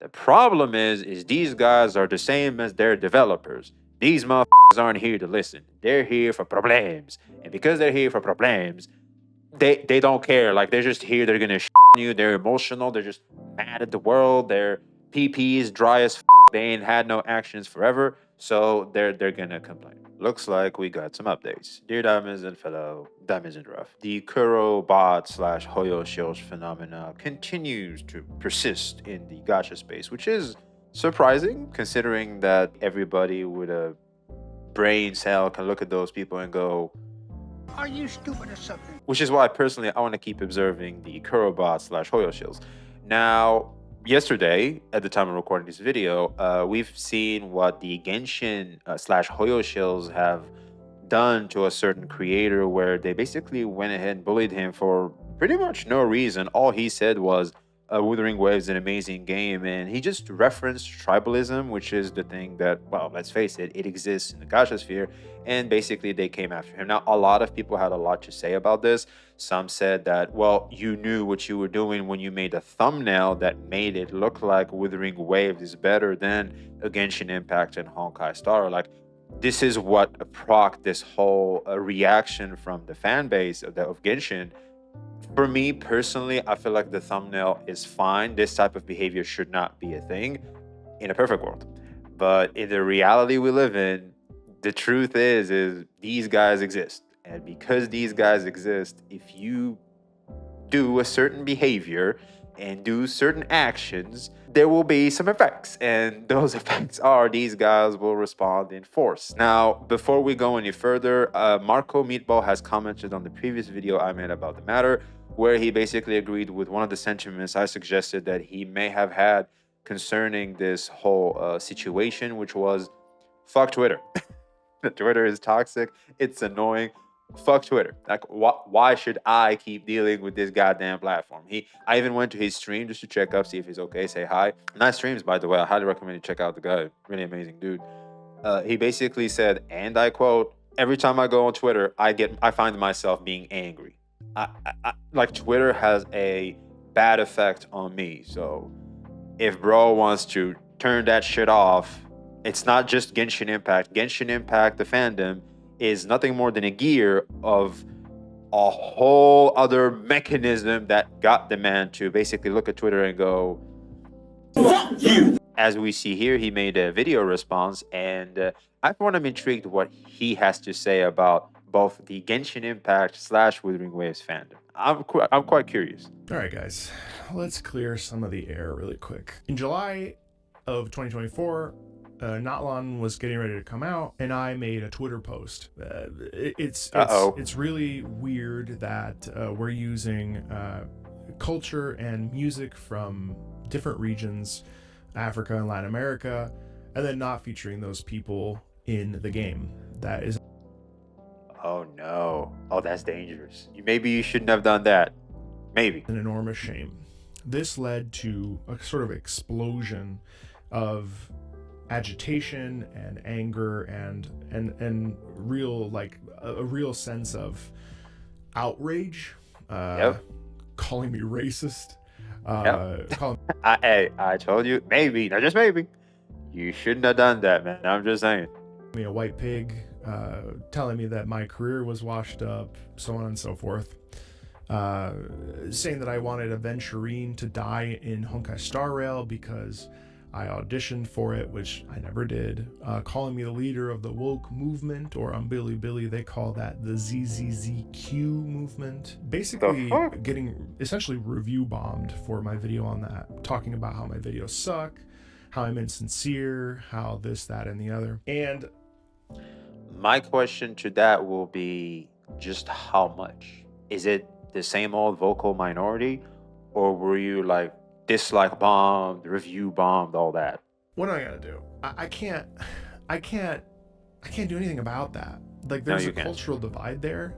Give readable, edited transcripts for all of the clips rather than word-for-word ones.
The problem is these guys are the same as their developers. These motherfuckers aren't here to listen. They're here for problems. And because they're here for problems, they don't care. Like, they're just here. They're gonna on you. They're emotional. They're just mad at the world. Their PP is dry as they ain't had no actions forever. So they're gonna complain. Looks like we got some updates. Dear Diamonds and fellow Diamonds and Rough, the Kuro bot slash Hoyo Shills phenomena continues to persist in the gacha space, which is surprising considering that everybody with a brain cell can look at those people and go, are you stupid or something? Which is why personally I want to keep observing the Kurobot slash Hoyo Shills. Now, yesterday, at the time of recording this video, we've seen what the Genshin slash Hoyo Shills have done to a certain creator, where they basically went ahead and bullied him for pretty much no reason. All he said was, Wuthering Waves is an amazing game, and he just referenced tribalism, which is the thing that, well, let's face it, it exists in the gacha sphere, and basically they came after him. Now, a lot of people had a lot to say about this. Some said that, well, you knew what you were doing when you made a thumbnail that made it look like Wuthering Waves is better than a Genshin Impact and Honkai Star. Like, this is what procked this whole reaction from the fan base of Genshin. For me personally, I feel like the thumbnail is fine. This type of behavior should not be a thing in a perfect world. But in the reality we live in, the truth is these guys exist. And because these guys exist, if you do a certain behavior and do certain actions, there will be some effects. And those effects are these guys will respond in force. Now, before we go any further, Marco Meatball has commented on the previous video I made about the matter, where he basically agreed with one of the sentiments I suggested that he may have had concerning this whole situation, which was, fuck Twitter. Twitter is toxic. It's annoying. Fuck Twitter. Like, why should I keep dealing with this goddamn platform? I even went to his stream just to check up, see if he's okay, say hi. Nice streams, by the way. I highly recommend you check out the guy. Really amazing dude. He basically said, and I quote, every time I go on Twitter, I find myself being angry. Like, Twitter has a bad effect on me. So if bro wants to turn that shit off, it's not just Genshin Impact. Genshin Impact, the fandom, is nothing more than a gear of a whole other mechanism that got the man to basically look at Twitter and go, fuck you. As we see here, he made a video response, and I found him intrigued what he has to say about both the Genshin Impact slash Wuthering Waves fandom. I'm quite curious. All right, guys, let's clear some of the air really quick. In July of 2024, Natlan was getting ready to come out, and I made a Twitter post. It's really weird that we're using culture and music from different regions, Africa and Latin America, and then not featuring those people in the game. That is... Oh no. Oh, that's dangerous. Maybe you shouldn't have done that. Maybe. An enormous shame. This led to a sort of explosion of agitation and anger and real, like, a real sense of outrage. Calling me racist. I told you, maybe, not just maybe, you shouldn't have done that, man. I'm just saying. Me a white pig, telling me that my career was washed up, so on and so forth. Saying that I wanted Aventurine to die in Honkai Star Rail because I auditioned for it, which I never did. Calling me the leader of the woke movement, or on Billy, they call that the ZZZQ movement. Basically getting essentially review bombed for my video on that, talking about how my videos suck, how I'm insincere, how this, that, and the other. And my question to that will be, just how much? Is it the same old vocal minority, or were you like dislike bombed, review bombed, all that? What am I gonna do? I can't do anything about that. Like, there's a cultural divide there.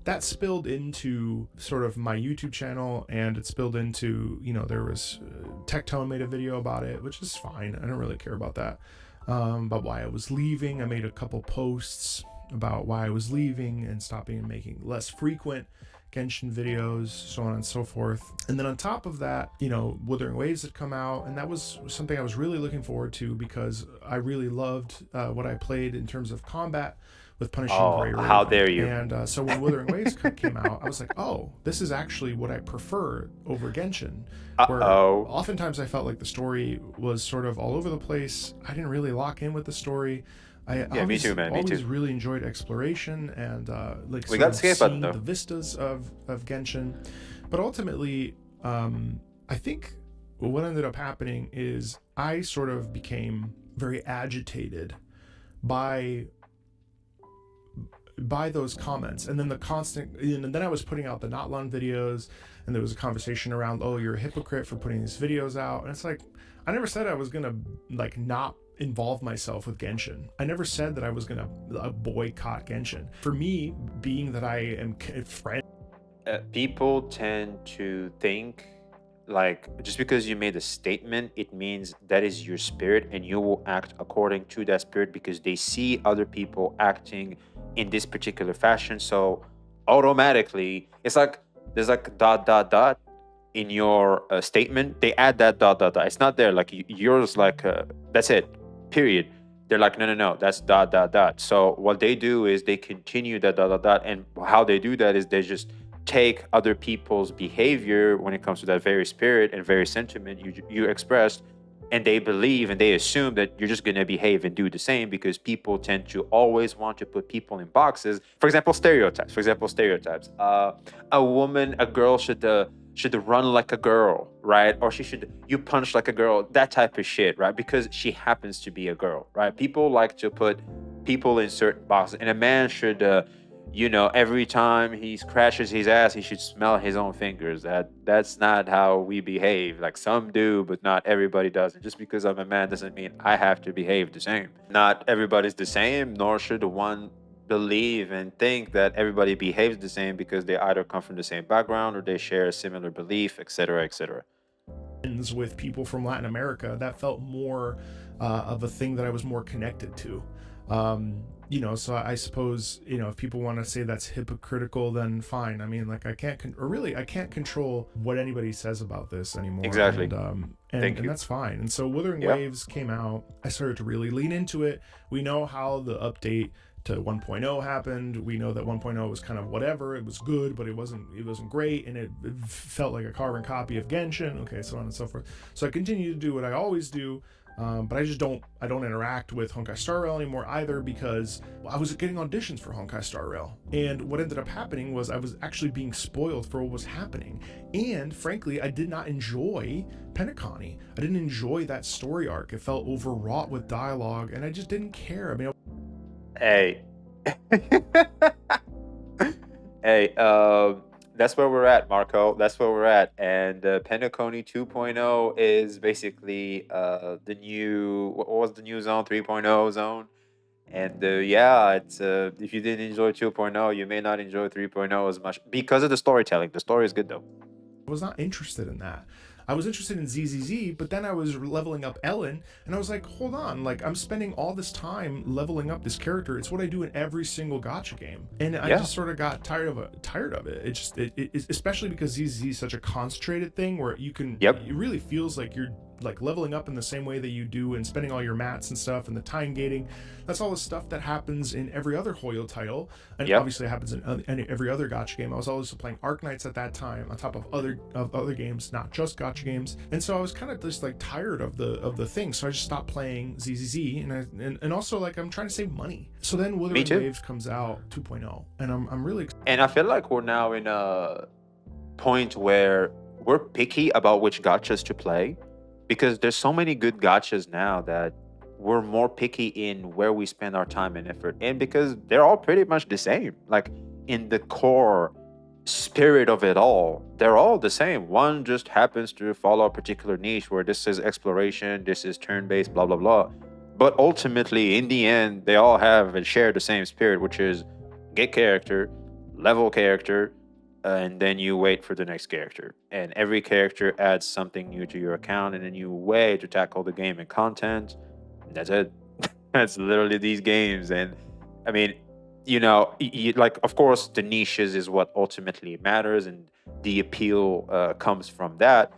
That spilled into sort of my YouTube channel, and it spilled into, there was Tectone made a video about it, which is fine. I don't really care about that. But why I was leaving, I made a couple posts about why I was leaving and stopping and making less frequent Genshin videos, so on and so forth. And then on top of that, you know, Wuthering Waves had come out, and that was something I was really looking forward to because I really loved what I played in terms of combat with Punishing Oh, Gray how Raven. dare you. And so when Wuthering Waves came out, I was like, oh, this is actually what I prefer over Genshin. Where Uh-oh. oftentimes I felt like the story was sort of all over the place. I didn't really lock in with the story. Yeah, me too, man. Me always too. really enjoyed exploration and like We sort got of the skip button, seeing though. the vistas of Genshin. But ultimately, I think what ended up happening is I sort of became very agitated by those comments, and then the constant, and then I was putting out the Not Lun videos, and there was a conversation around, oh, you're a hypocrite for putting these videos out. And it's like, I never said I was gonna like not involve myself with Genshin. I never said that I was gonna boycott Genshin. For me, being that I am friend, People tend to think like just because you made a statement, it means that is your spirit and you will act according to that spirit because they see other people acting in this particular fashion. So automatically, it's like there's like dot dot dot in your statement. They add that dot dot dot. It's not there. Like yours, like that's it. Period. They're like, no, no, no, that's dot dot dot. So what they do is they continue that dot dot dot, and how they do that is they just take other people's behavior when it comes to that very spirit and very sentiment you expressed, and they believe and they assume that you're just going to behave and do the same because people tend to always want to put people in boxes. For example, stereotypes. A woman, a girl should run like a girl, right? Or you punch like a girl, that type of shit, right? Because she happens to be a girl, right? People like to put people in certain boxes, and a man should every time he scratches his ass, he should smell his own fingers. That's not how we behave. Like some do, but not everybody does. And just because I'm a man doesn't mean I have to behave the same. Not everybody's the same, nor should one believe and think that everybody behaves the same because they either come from the same background or they share a similar belief, etc., etc. with people from Latin America, that felt more of a thing that I was more connected to. So I suppose, if people want to say that's hypocritical, then fine. I mean, like I can't control what anybody says about this anymore. Exactly. And that's fine. And so Wuthering Waves came out. I started to really lean into it. We know how the update to 1.0 happened. We know that 1.0 was kind of whatever. It was good, but it wasn't great, and it felt like a carbon copy of Genshin. Okay, so on and so forth. So I continue to do what I always do. But I don't interact with Honkai Star Rail anymore either because I was getting auditions for Honkai Star Rail. And what ended up happening was I was actually being spoiled for what was happening. And frankly, I did not enjoy Penacony. I didn't enjoy that story arc. It felt overwrought with dialogue, and I just didn't care. I mean, Hey. Hey, that's where we're at, Marco. That's where we're at. And Penacony 2.0 is basically the new, what was the new zone? 3.0 zone. And it's if you didn't enjoy 2.0, you may not enjoy 3.0 as much because of the storytelling. The story is good though. I was not interested in that. I was interested in ZZZ, but then I was leveling up Ellen, and I was like, hold on, like I'm spending all this time leveling up this character. It's what I do in every single gacha game, and I just sort of got tired of it. It especially because ZZZ is such a concentrated thing where you can. Yep. It really feels like you're like leveling up in the same way that you do and spending all your mats and stuff and the time gating. That's all the stuff that happens in every other Hoyo title, and obviously it happens in every other gacha game. I was also playing Arknights at that time on top of other games, not just gacha games, and so I was kind of just like tired of the thing. So I just stopped playing ZZZ, and also like I'm trying to save money. So then Wuthering Waves comes out 2.0, and I'm really excited. And I feel like we're now in a point where we're picky about which gachas to play because there's so many good gachas now that we're more picky in where we spend our time and effort, and because they're all pretty much the same, like in the core spirit of it all, they're all the same. One just happens to follow a particular niche where this is exploration, this is turn-based, blah blah blah, but ultimately in the end they all have and share the same spirit, which is get character, level character, and then you wait for the next character, and every character adds something new to your account and a new way to tackle the game and content. That's it. That's literally these games. And I mean, like, of course, the niches is what ultimately matters, and the appeal comes from that.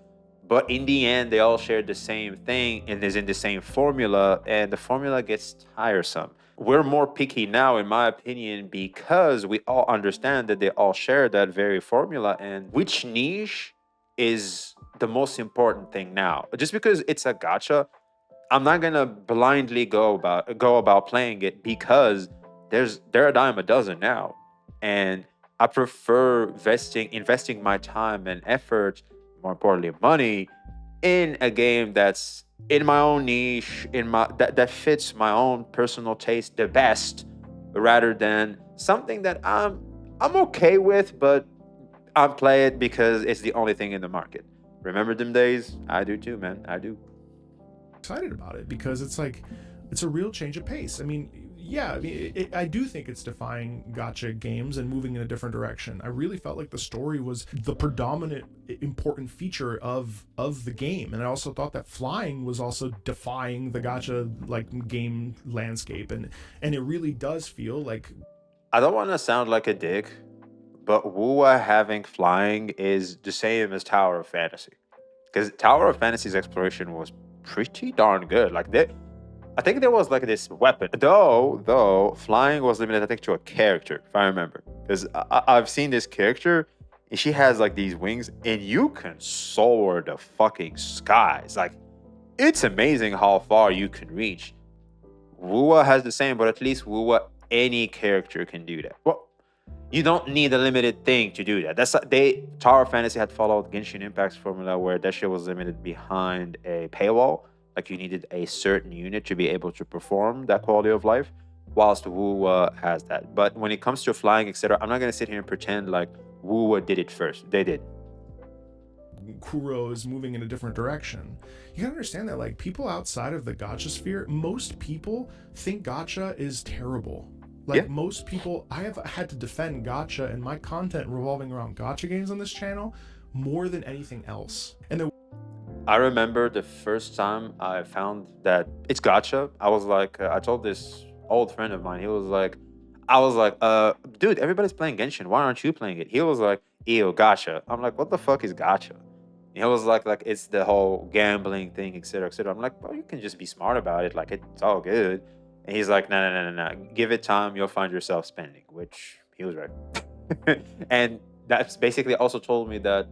But in the end, they all share the same thing and is in the same formula, and the formula gets tiresome. We're more picky now, in my opinion, because we all understand that they all share that very formula, and which niche is the most important thing now. Just because it's a gacha, I'm not gonna blindly go about playing it, because they're a dime a dozen now, and I prefer investing my time and effort, more importantly, money, in a game that's in my own niche, in my that fits my own personal taste the best, rather than something that I'm okay with, but I play it because it's the only thing in the market. Remember them days? I do too, man. I do. Excited about it because it's like it's a real change of pace. I mean, yeah, I mean, I do think it's defying gacha games and moving in a different direction. I really felt like the story was the predominant important feature of the game, and I also thought that flying was also defying the gacha like game landscape, and it really does feel like I don't want to sound like a dick, but Wuwa having flying is the same as Tower of Fantasy. Because Tower of Fantasy's exploration was pretty darn good. I think there was like this weapon. Though flying was limited, I think, to a character, if I remember. Because I've seen this character, and she has like these wings, and you can soar the fucking skies. Like, it's amazing how far you can reach. Wuwa has the same, but at least Wuwa, any character can do that. Well, you don't need a limited thing to do that. Tower of Fantasy had followed Genshin Impact's formula, where that shit was limited behind a paywall. Like, you needed a certain unit to be able to perform that quality of life, whilst Wuwa has that. But when it comes to flying, etc., I'm not gonna sit here and pretend like Wuwa did it first. They did. Kuro is moving in a different direction. You gotta understand that, like, people outside of the gacha sphere, most people think gacha is terrible. Like, Yeah. most people, I have had to defend gacha and my content revolving around gacha games on this channel more than anything else. And then I remember the first time I found that it's gacha. I was like, I told this old friend of mine. I was like, dude, everybody's playing Genshin. Why aren't you playing it? He was like, ew, gacha. I'm like, what the fuck is gacha? And he was like it's the whole gambling thing, etc., etc. I'm like, well, you can just be smart about it. Like, it's all good. And he's like, no, no, no, no, no. Give it time. You'll find yourself spending, which he was right. And that's basically also told me that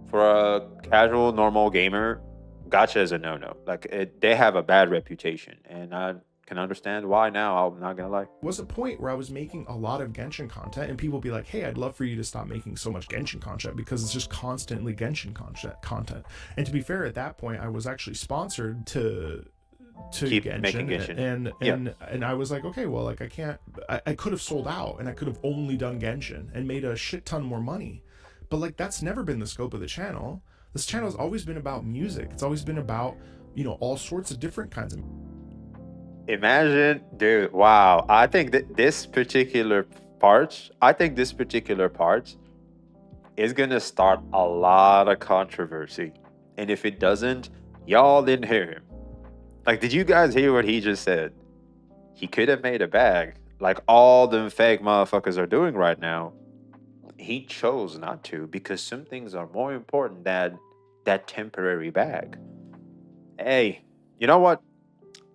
for a casual, normal gamer, gacha is a no-no. They have a bad reputation, and I can understand why now. I'm not gonna lie. was a point where I was making a lot of Genshin content, and people would be like, hey, I'd love for you to stop making so much Genshin content because it's just constantly Genshin content. And to be fair, at that point, I was actually sponsored to Keep making Genshin. And I was like, okay, well, like, I could have sold out and I could have only done Genshin and made a shit ton more money, but like, that's never been the scope of the channel. This channel has always been about music. It's always been about, all sorts of different kinds of. Imagine, dude. Wow. I think this particular part is gonna start a lot of controversy, and if it doesn't, y'all didn't hear him. Like, did you guys hear what he just said? He could have made a bag, like all them fake motherfuckers are doing right now. He chose not to, because some things are more important than that temporary bag. Hey, you know what?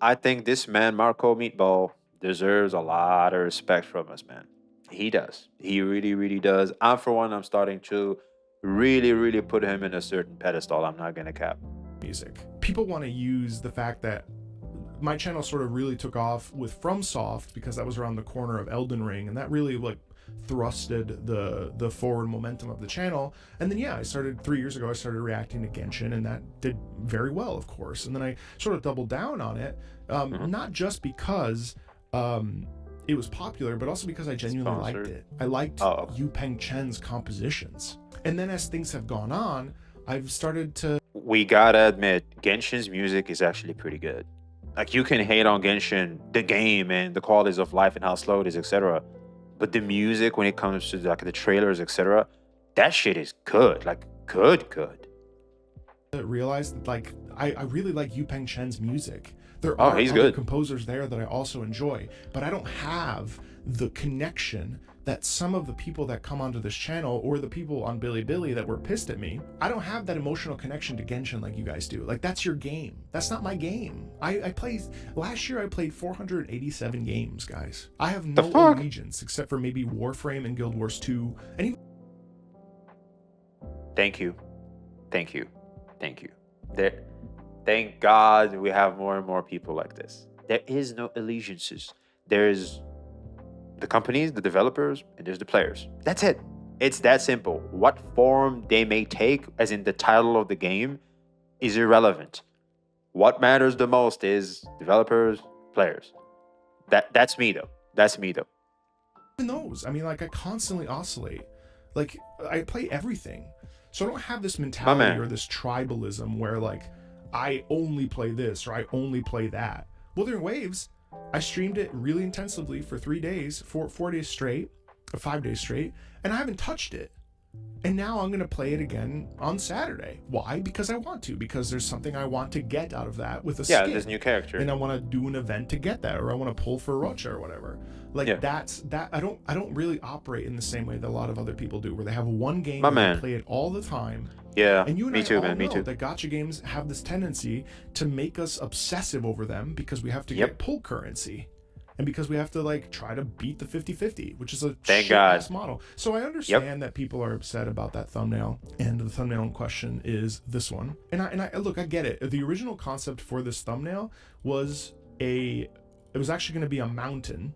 I think this man, Marco Meatball, deserves a lot of respect from us, man. He does. He really, really does. For one, I'm starting to really, really put him in a certain pedestal. I'm not going to cap. Music. People want to use the fact that my channel sort of really took off with FromSoft because that was around the corner of Elden Ring, and that really like thrusted the forward momentum of the channel. And then I started 3 years ago, I started reacting to Genshin, and that did very well, of course. And then I sort of doubled down on it, not just because it was popular, but also because I genuinely liked it. I liked Yu Peng Chen's compositions. And then as things have gone on, I've started to. We gotta admit, Genshin's music is actually pretty good. Like, you can hate on Genshin, the game, and the qualities of life and how slow it is, etc. But the music, when it comes to like the trailers, etc., that shit is good. Like, good. realized that like I really like Yupeng Chen's music. There Oh, are he's other good. composers there that I also enjoy, but I don't have the connection that some of the people that come onto this channel or the people on Bilibili that were pissed at me, I don't have that emotional connection to Genshin like you guys do. Like, that's your game. That's not my game. Last year I played 487 games, guys. I have no fuck? allegiance except for maybe Warframe and Guild Wars 2. And even Thank you. Thank you. Thank you. Thank God we have more and more people like this. There is no allegiances. There's the companies, the developers, and there's the players. That's it. It's that simple. What form they may take, as in the title of the game, is irrelevant. What matters the most is developers, players. That's me though. That's me though. those, I mean, like, I constantly oscillate. Like, I play everything. So I don't have this mentality or this tribalism where, like, I only play this or I only play that. Wuthering Waves, I streamed it really intensively for 3 days, 4 days straight, or 5 days straight, and I haven't touched it. And now I'm going to play it again on Saturday. Why? Because I want to. Because there's something I want to get out of that with a skin. Yeah, this new character. And I want to do an event to get that, or I want to pull for Rocha or whatever. Like, that's that. I don't really operate in the same way that a lot of other people do, where they have one game and they play it all the time. Yeah, and you and me I too, all man. Me know too. that gacha games have this tendency to make us obsessive over them because we have to get pull currency. And because we have to, like, try to beat the 50-50, which is a shit-ass model. So I understand that people are upset about that thumbnail, and the thumbnail in question is this one. And I look, I get it. The original concept for this thumbnail was it was actually going to be a mountain,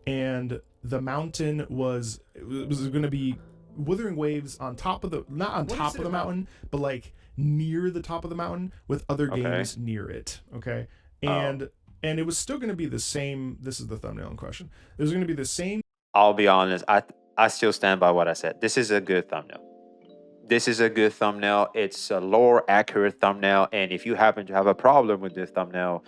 and the mountain was going to be Wuthering Waves on top of the, not on top of the mountain, but like near the top of the mountain with other games near it. Okay, and it was still going to be the same. This is the thumbnail in question. It was going to be the same. I'll be honest. I still stand by what I said. This is a good thumbnail. This is a good thumbnail. It's a lore accurate thumbnail. And if you happen to have a problem with this thumbnail,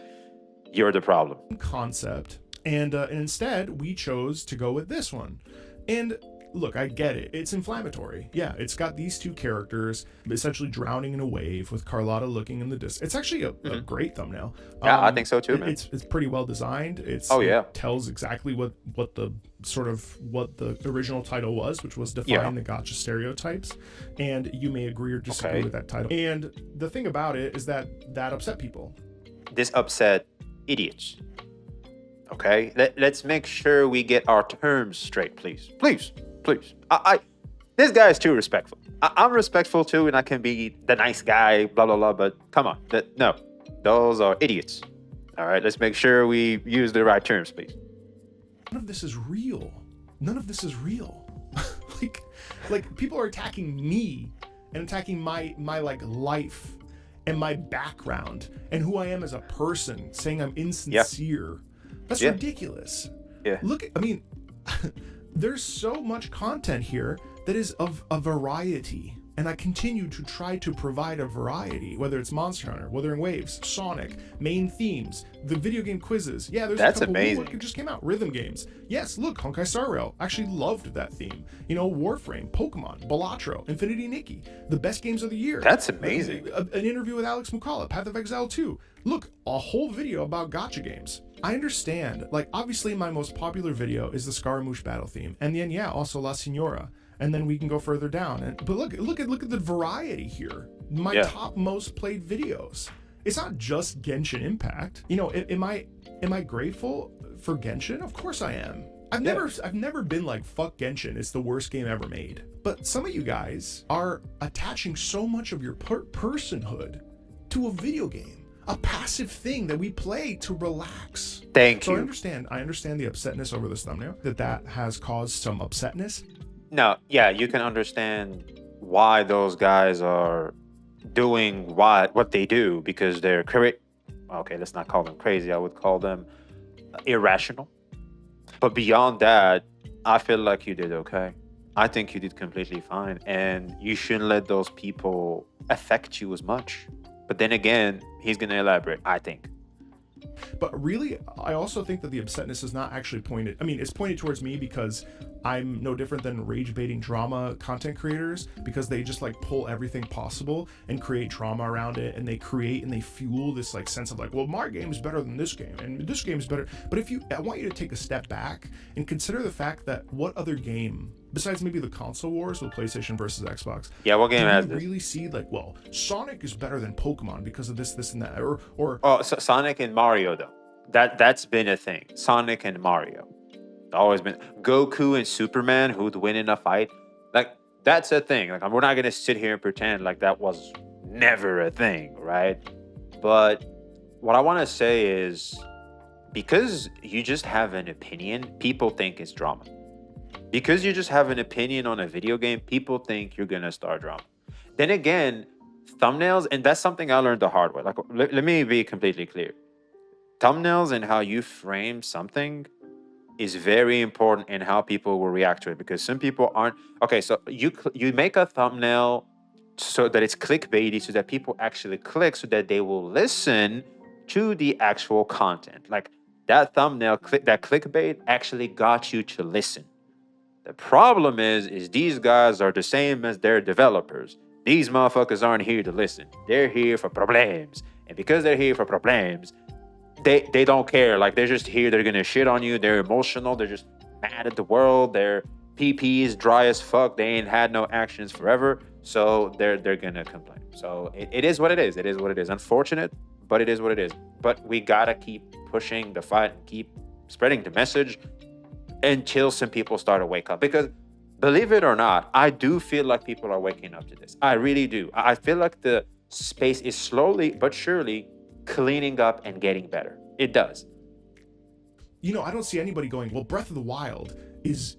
you're the problem. Concept. And instead, we chose to go with this one. And look, I get it. It's inflammatory. Yeah, it's got these two characters essentially drowning in a wave with Carlotta looking in the distance. It's actually a great thumbnail. Yeah, I think so too, man. It's pretty well designed. It tells exactly what the original title was, which was define the gacha stereotypes. And you may agree or disagree with that title. And the thing about it is that upset people. This upset idiots. Okay, let's make sure we get our terms straight, please. Please. This guy is too respectful. I'm respectful too, and I can be the nice guy, blah, blah, blah, but come on. No, those are idiots. All right, let's make sure we use the right terms, please. None of this is real. like people are attacking me and attacking my like life and my background and who I am as a person, saying I'm insincere. That's ridiculous. Yeah. Look, I mean, there's so much content here that is of a variety, and I continue to try to provide a variety, whether it's Monster Hunter, Wuthering Waves, Sonic, main themes, the video game quizzes. Yeah, there's a couple amazing. It just came out. Rhythm games. Yes, look, Honkai Star Rail. Actually loved that theme. You know, Warframe, Pokemon, Balatro, Infinity Nikki, the best games of the year. That's amazing. An interview with Alex Mukala, Path of Exile 2. Look, a whole video about gacha games. I understand, like, obviously my most popular video is the Scaramouche battle theme, and then also La Signora, and then we can go further down. But look at the variety here. My top most played videos. It's not just Genshin Impact. You know, am I grateful for Genshin? Of course I am. I've never been like, fuck Genshin, it's the worst game ever made. But some of you guys are attaching so much of your personhood to a video game. A passive thing that we play to relax. Thank you. So I understand the upsetness over this thumbnail, that has caused some upsetness. No, yeah, you can understand why those guys are doing what they do, because they're okay, let's not call them crazy. I would call them irrational. But beyond that, I feel like you did okay. I think you did completely fine, and you shouldn't let those people affect you as much. But then again, he's going to elaborate, I think. But really, I also think that the upsetness is not actually pointed. I mean, it's pointed towards me because I'm no different than rage baiting drama content creators, because they just like pull everything possible and create drama around it, and they create and they fuel this like sense of like, well, my game's better than this game and this game's better. But I want you to take a step back and consider the fact that what other game besides maybe the console wars with PlayStation versus Xbox, Yeah, what game has do you this? really see like, well, Sonic is better than Pokemon because of this and that, or Oh, so Sonic and Mario though. That's been a thing. Sonic and Mario. Always been Goku and Superman who'd win in a fight. Like that's a thing. Like we're not gonna sit here and pretend like that was never a thing, right? But what I want to say is because you just have an opinion, people think it's drama. Because you just have an opinion on a video game, people think you're gonna start drama. Then again, thumbnails, and that's something I learned the hard way. Like, let me be completely clear. Thumbnails and how you frame something is very important in how people will react to it. Because some people aren't okay. So you make a thumbnail so that it's clickbaity, so that people actually click, so that they will listen to the actual content. Like that thumbnail, that clickbait actually got you to listen. The problem is these guys are the same as their developers. These motherfuckers aren't here to listen. They're here for problems. And because they're here for problems, they don't care. Like they're just here, they're gonna shit on you, they're emotional, they're just mad at the world, their PP is dry as fuck, they ain't had no actions forever. So they're gonna complain. So it is what it is. It is what it is. Unfortunate, but it is what it is. But we gotta keep pushing the fight and keep spreading the message until some people start to wake up. Because believe it or not, I do feel like people are waking up to this. I really do. I feel like the space is slowly but surely cleaning up and getting better. It does. You know, I don't see anybody going, well, Breath of the Wild is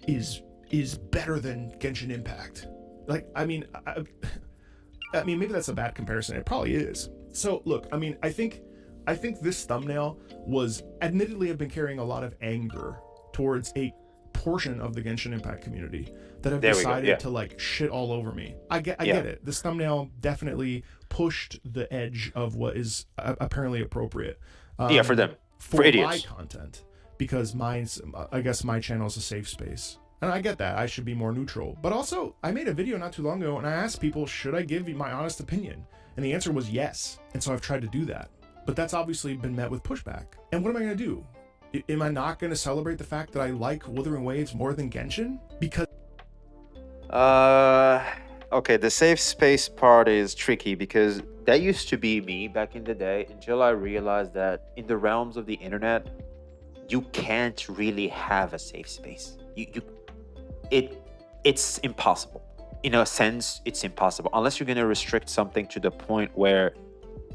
better than Genshin Impact. Like, I mean, maybe that's a bad comparison. It probably is. So look, I mean, I think this thumbnail was, admittedly, I've been carrying a lot of anger towards a portion of the Genshin Impact community that have decided to like shit all over me. I get it. This thumbnail definitely pushed the edge of what is apparently appropriate. For them, for idiots. My content, because I guess my channel is a safe space, and I get that I should be more neutral. But also, I made a video not too long ago, and I asked people, should I give you my honest opinion? And the answer was yes. And so I've tried to do that, but that's obviously been met with pushback. And what am I going to do? Am I not going to celebrate the fact that I like Wuthering Waves more than Genshin? Because okay, the safe space part is tricky because that used to be me back in the day until I realized that in the realms of the internet, you can't really have a safe space. It's impossible. In a sense, it's impossible unless you're going to restrict something to the point where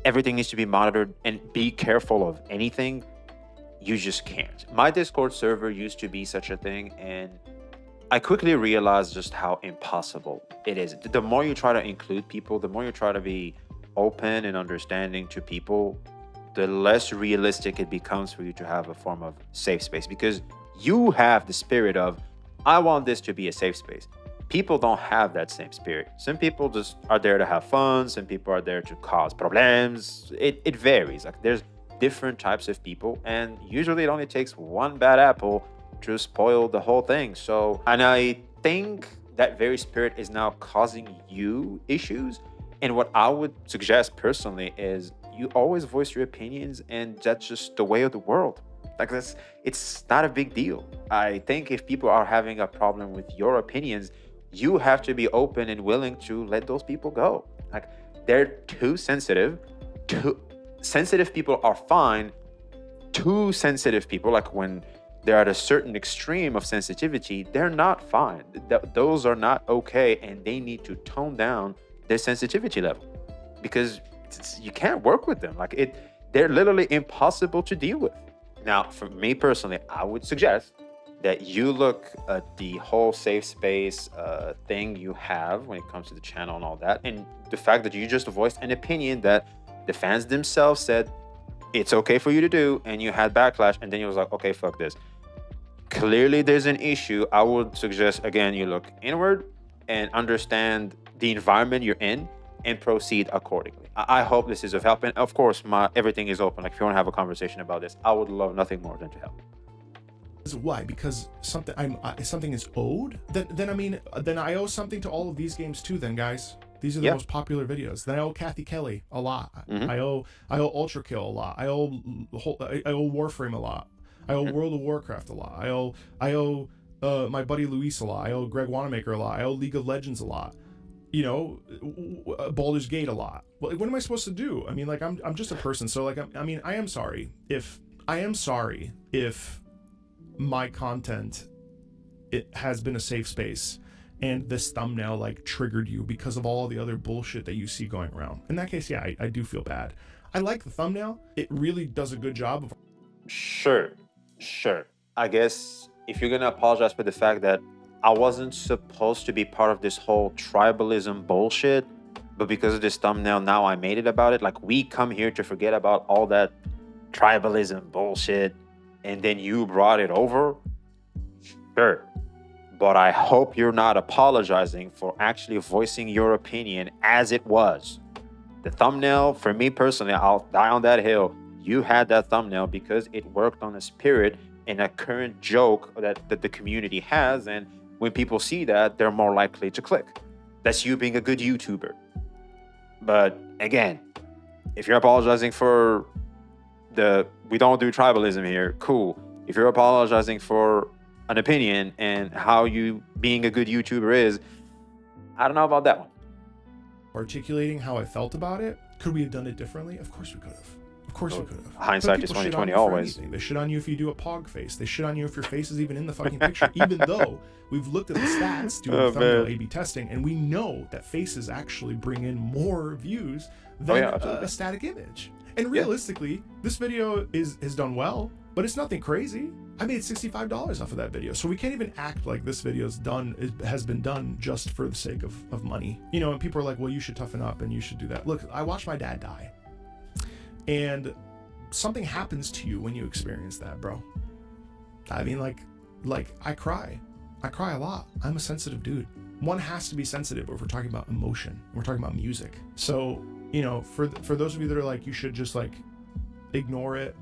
everything needs to be monitored and be careful of anything. You just can't. My Discord server used to be such a thing, and I quickly realized just how impossible it is. The more you try to include people, the more you try to be open and understanding to people, the less realistic it becomes for you to have a form of safe space, because you have the spirit of, I want this to be a safe space. People don't have that same spirit. Some people just are there to have fun. Some people are there to cause problems. It varies. Like there's different types of people, and usually it only takes one bad apple to spoil the whole thing. So, and I think that very spirit is now causing you issues. And what I would suggest personally is you always voice your opinions, and that's just the way of the world. Like it's not a big deal. I think if people are having a problem with your opinions, you have to be open and willing to let those people go. Like they're too sensitive. Sensitive people are fine. Too sensitive people, like when they're at a certain extreme of sensitivity, they're not fine. Those are not okay, and they need to tone down their sensitivity level, because you can't work with them. Like they're literally impossible to deal with. Now, for me personally, I would suggest that you look at the whole safe space thing you have when it comes to the channel and all that, and the fact that you just voiced an opinion that the fans themselves said it's okay for you to do, and you had backlash, and then you was like, okay, fuck this. Clearly there's an issue. I would suggest, again, you look inward and understand the environment you're in, and proceed accordingly. I hope this is of help. And of course, everything is open. Like, if you want to have a conversation about this, I would love nothing more than to help. Why? Because something is owed? Then I owe something to all of these games too. Then, guys, these are the most popular videos. Then I owe Kathy Kelly a lot. I owe Ultra Kill a lot. I owe Warframe a lot. I owe World of Warcraft a lot. I owe my buddy Luis a lot. I owe Greg Wanamaker a lot. I owe League of Legends a lot. You know, Baldur's Gate a lot. Well, like, what am I supposed to do? I mean, like, I'm just a person. So, like, I am sorry if my content, it has been a safe space and this thumbnail like triggered you because of all the other bullshit that you see going around. In that case, yeah, I do feel bad. I like the thumbnail. It really does a good job of... Sure. I guess if you're gonna apologize for the fact that I wasn't supposed to be part of this whole tribalism bullshit, but because of this thumbnail, now I made it about it. Like, we come here to forget about all that tribalism bullshit, and then you brought it over? Sure. But I hope you're not apologizing for actually voicing your opinion as it was. The thumbnail, for me personally, I'll die on that hill. You had that thumbnail because it worked on a spirit and a current joke that the community has, and when people see that, they're more likely to click. That's you being a good YouTuber. But again, if you're apologizing for we don't do tribalism here, cool. If you're apologizing for an opinion and how you being a good YouTuber is, I don't know about that one. Articulating how I felt about it, could we have done it differently? Of course we could have. Of course we could have. Hindsight is 20/20 always. They shit on you if you do a pog face. They shit on you if your face is even in the fucking picture. Even though we've looked at the stats doing thumbnail A/B testing, and we know that faces actually bring in more views than a static image. And realistically, this video is done well, but it's nothing crazy. I made $65 off of that video, so we can't even act like this video's has been done just for the sake of money. You know, and people are like, well, you should toughen up and you should do that. Look, I watched my dad die. And something happens to you when you experience that, bro. I mean, like I cry a lot. I'm a sensitive dude. One has to be sensitive if we're talking about emotion. We're talking about music. So, you know, for those of you that are like, you should just like ignore it.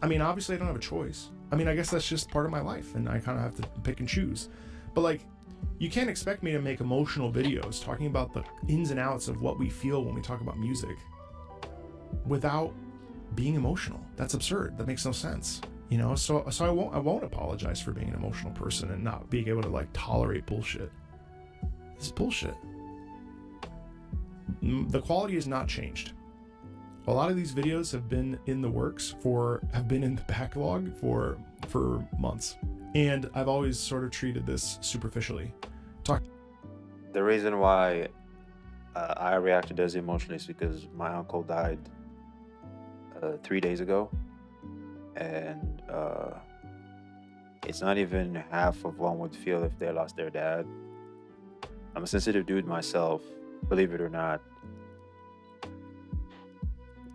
I mean, obviously I don't have a choice. I mean, I guess that's just part of my life and I kind of have to pick and choose. But like, you can't expect me to make emotional videos talking about the ins and outs of what we feel when we talk about music without being emotional. That's absurd. That makes no sense. You know, so I won't apologize for being an emotional person and not being able to like tolerate bullshit. It's bullshit. The quality has not changed. A lot of these videos have been in the works have been in the backlog for months. And I've always sort of treated this superficially. The reason why I reacted as emotionally is because my uncle died 3 days ago, and it's not even half of one would feel if they lost their dad. I'm a sensitive dude myself, believe it or not,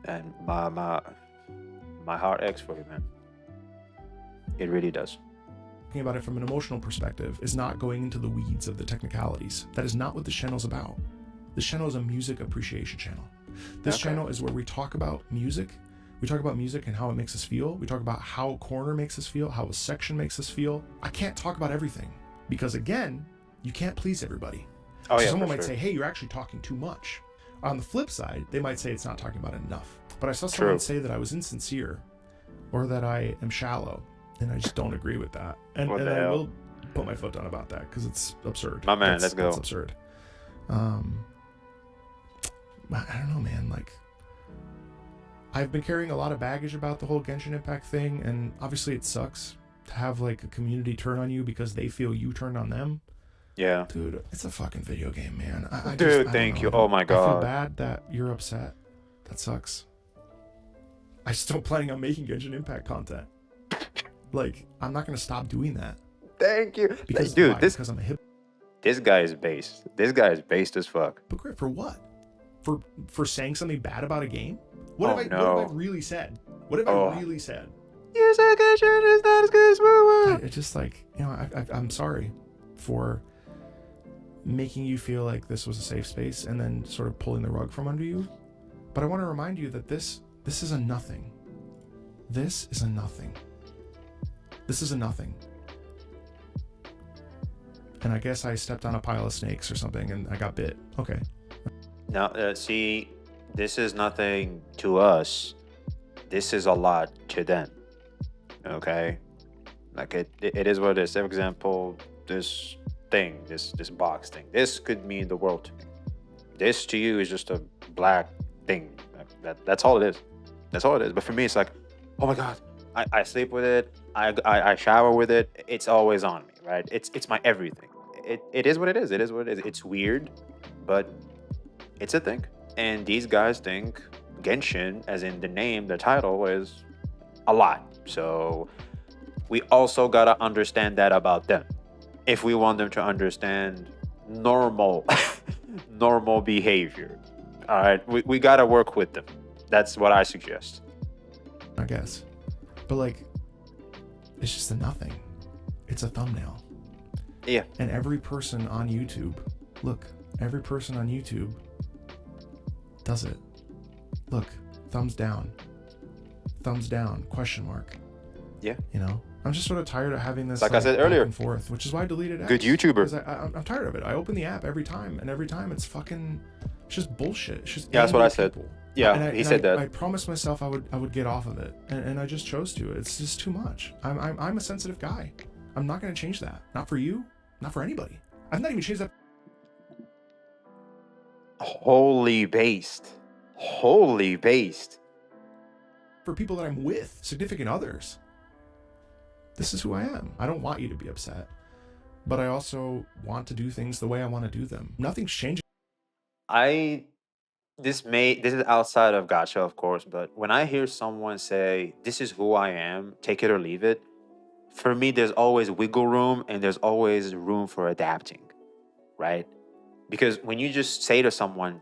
and my heart aches for you, man. It really does. Talking about it from an emotional perspective is not going into the weeds of the technicalities. That is not what this channel is about. This channel is a music appreciation channel. This channel is where we talk about music. We talk about music and how it makes us feel. We talk about how a corner makes us feel, how a section makes us feel. I can't talk about everything because, again, you can't please everybody. Oh, yeah, someone might say, hey, you're actually talking too much. On the flip side, they might say it's not talking about it enough. But I saw someone say that I was insincere or that I am shallow, and I just don't agree with that. And I will put my foot down about that because it's absurd. My man, let's go. That's absurd. I don't know, man. Like, I've been carrying a lot of baggage about the whole Genshin Impact thing, and obviously it sucks to have like a community turn on you because they feel you turned on them. Yeah. Dude, it's a fucking video game, man. Thank you. Oh my God. I feel bad that you're upset. That sucks. I'm still planning on making Genshin Impact content. Like, I'm not going to stop doing that. Thank you. Because, dude, because I'm a hip. This guy is based. This guy is based as fuck. But great, for what? For saying something bad about a game? What have I really said? What have I really said? You said Genshin is not as good as Woo. It's just like, you know, I'm sorry for making you feel like this was a safe space and then sort of pulling the rug from under you. But I want to remind you that this is a nothing. This is a nothing. This is a nothing. And I guess I stepped on a pile of snakes or something and I got bit. Okay. Now, see, this is nothing to us. This is a lot to them. Okay? Like, it is what it is. For example, this thing, this box thing. This could mean the world to me. This to you is just a black thing. That's all it is. That's all it is. But for me, it's like, oh my God, I sleep with it. I shower with it. It's always on me, right? It's my everything. It is what it is. It is what it is. It's weird, but it's a thing. And these guys think Genshin, as in the name, the title, is a lot. So we also gotta understand that about them. If we want them to understand normal normal behavior. All right, we gotta work with them. That's what I suggest. I guess. But like, it's just a nothing. It's a thumbnail. Yeah. And every person on YouTube, look, every person on YouTube does it. Look, thumbs down, question mark. Yeah. You know, I'm just sort of tired of having this, like I said back earlier, and forth, which is why I deleted apps. Good YouTuber. Because I'm tired of it. I open the app every time, and every time it's just bullshit. It's just yeah, that's what I said. people. Yeah, he said that. I promised myself I would get off of it, and I just chose to. It's just too much. I'm a sensitive guy. I'm not going to change that. Not for you. Not for anybody. I've not even changed that. Wholly based. For people that I'm with, significant others. This is who I am. I don't want you to be upset, but I also want to do things the way I want to do them. Nothing's changing. This is outside of Gacha, of course, but when I hear someone say, "This is who I am, take it or leave it," for me, there's always wiggle room and there's always room for adapting, right? Because when you just say to someone,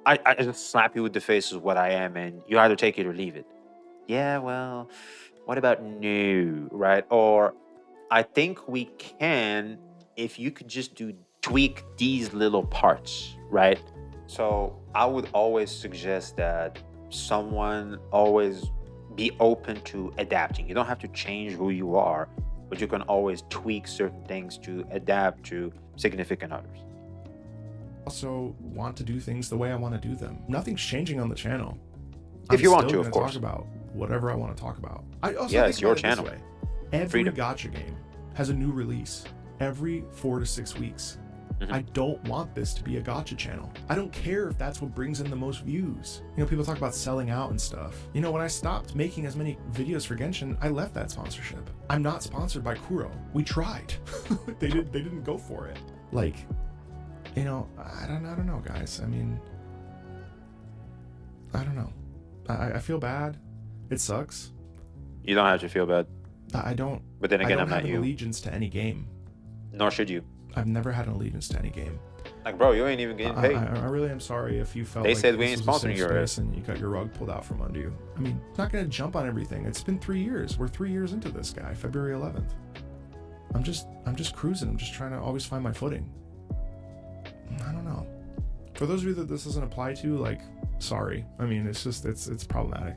I just slap you with the face of what I am, and you either take it or leave it. Yeah, well, what about no, right? Or I think we can if you could just tweak these little parts, right? So I would always suggest that someone always be open to adapting. You don't have to change who you are, but you can always tweak certain things to adapt to significant others. Also want to do things the way I want to do them. Nothing's changing on the channel. If you want still to, of gonna course. Talk about whatever I want to talk about. I also Yeah, think it's your about it this channel. way. Every Freedom. Gacha game has a new release every 4 to 6 weeks. Mhm. I don't want this to be a Gacha channel. I don't care if that's what brings in the most views. You know, people talk about selling out and stuff. You know, when I stopped making as many videos for Genshin, I left that sponsorship. I'm not sponsored by Kuro. We tried. They didn't go for it. Like, you know, I don't know, guys. I mean, I don't know. I feel bad. It sucks. You don't have to feel bad. I don't. But then again, I I'm don't have not an you. allegiance to any game. Nor should you. I've never had an allegiance to any game. Like, bro, you ain't even getting paid. I really am sorry if you felt They like said we this ain't was a sponsoring safe your space and you got your rug pulled out from under you. I mean, it's not gonna jump on everything. It's been 3 years. We're 3 years into this guy. February 11th. I'm just cruising. I'm just trying to always find my footing. I don't know. For those of you that this doesn't apply to, like, sorry. I mean, it's just it's problematic.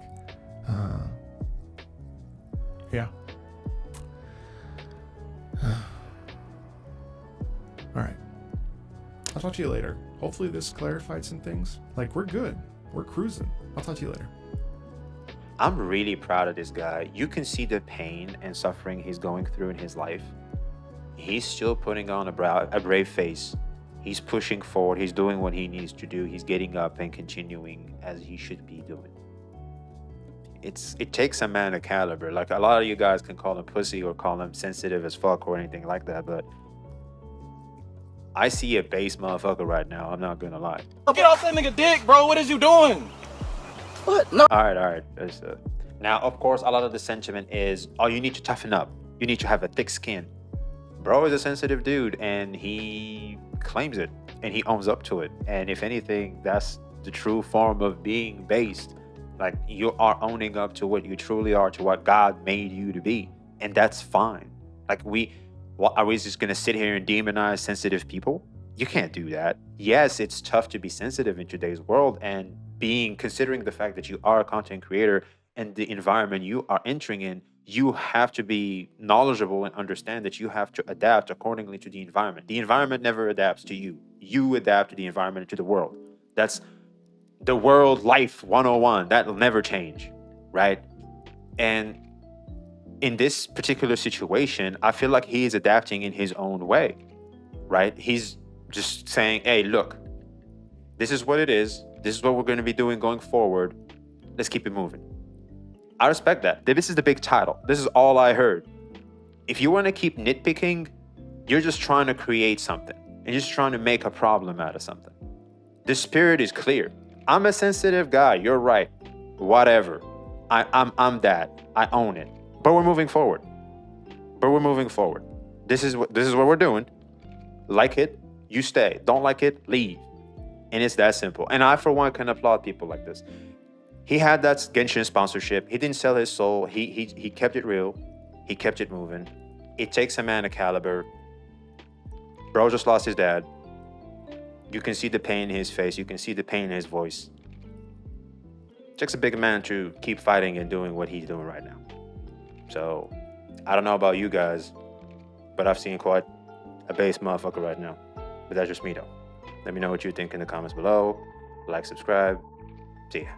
Yeah. All right. I'll talk to you later. Hopefully this clarified some things. Like, we're good. We're cruising. I'll talk to you later. I'm really proud of this guy. You can see the pain and suffering he's going through in his life. He's still putting on a brave face. He's pushing forward. He's doing what he needs to do. He's getting up and continuing as he should be doing. It takes a man of caliber. Like, a lot of you guys can call him pussy or call him sensitive as fuck or anything like that, but I see a base motherfucker right now. I'm not gonna lie. Get off that nigga dick, bro. What is you doing? What? No. All right. Now, of course, a lot of the sentiment is, oh, you need to toughen up. You need to have a thick skin. Bro is a sensitive dude, and he claims it, and he owns up to it. And if anything, that's the true form of being based. Like, you are owning up to what you truly are, to what God made you to be. And that's fine. Like, are we just gonna sit here and demonize sensitive people? You can't do that. Yes, it's tough to be sensitive in today's world, and considering the fact that you are a content creator and the environment you are entering in, you have to be knowledgeable and understand that you have to adapt accordingly to the environment. The environment never adapts to you. You adapt to the environment and to the world. That's the world life 101. That'll never change, right? And in this particular situation, I feel like he is adapting in his own way, right? He's just saying, hey, look, this is what it is. This is what we're going to be doing going forward. Let's keep it moving. I respect that. This is the big title. This is all I heard. If you want to keep nitpicking, you're just trying to create something and just trying to make a problem out of something. The spirit is clear. I'm a sensitive guy. You're right. Whatever. I'm that. I own it. But we're moving forward. This is what we're doing. Like it, you stay. Don't like it, leave. And it's that simple. And I, for one, can applaud people like this. He had that Genshin sponsorship. He didn't sell his soul. He kept it real. He kept it moving. It takes a man of caliber. Bro just lost his dad. You can see the pain in his face. You can see the pain in his voice. It takes a big man to keep fighting and doing what he's doing right now. So, I don't know about you guys, but I've seen quite a base motherfucker right now. But that's just me though. Let me know what you think in the comments below. Like, subscribe. See ya.